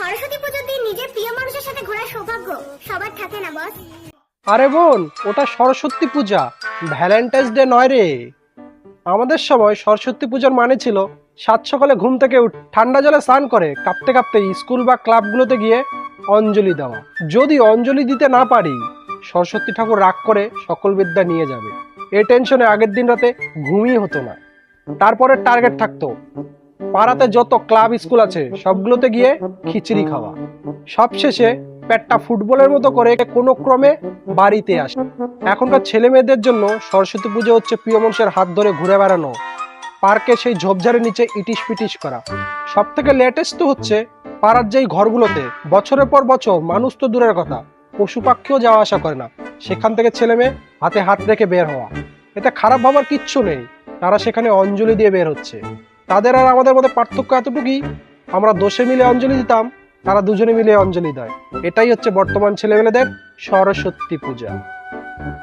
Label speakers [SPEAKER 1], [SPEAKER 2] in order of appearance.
[SPEAKER 1] সরস্বতী পুজোর দিন নিজের প্রিয় মানুষের সাথে ঘোরার সৌভাগ্য সবার থাকে না বস।
[SPEAKER 2] আরে বোন, ওটা সরস্বতী পূজা, ভ্যালেন্টাইন্স ডে নয় রে। আমাদের সময় সরস্বতী পূজার মানে ছিল সাত সকালে ঘুম থেকে ঠান্ডা জলে স্নান করে কাঁপতে কাঁপতে স্কুল বা ক্লাবগুলোতে গিয়ে অঞ্জলি দেওয়া। যদি অঞ্জলি দিতে না পারি, সরস্বতী ঠাকুর রাগ করে সকল বিদ্যা নিয়ে যাবে। এই টেনশনে আগের দিন রাতে ঘুমই হতো না। তারপরে টার্গেট থাকতো পাড়াতে যত ক্লাব স্কুল আছে সবগুলোতে গিয়ে খিচুড়ি খাওয়া। সবশেষে পেটটা ফুটবলের মতো করে কোনো ক্রমে বাড়িতে আসে। এখনকার ছেলে মেয়েদের জন্য সরস্বতী পুজো হচ্ছে প্রিয় মানুষের হাত ধরে ঘুরে বেড়ানো, পার্কে সেই ঝোপঝাড়ের নিচে ইটিস পিটিস করা। সব থেকে লেটেস্ট তো হচ্ছে পাড়ার যেই ঘরগুলোতে বছরের পর বছর মানুষ তো দূরের কথা, পশু পাখিও যাওয়া আসা করে না, সেখান থেকে ছেলে মেয়ে হাতে হাত রেখে বের হওয়া। এতে খারাপ ভাবার কিচ্ছু নেই, তারা সেখানে অঞ্জলি দিয়ে বের হচ্ছে। তাদের আর আমাদের মধ্যে পার্থক্য এতটুকুই, আমরা দোষে মিলে অঞ্জলি দিতাম, তারা দুজনে মিলে অঞ্জলি দেয়। এটাই হচ্ছে বর্তমান ছেলেমেয়েদের সরস্বতী পূজা।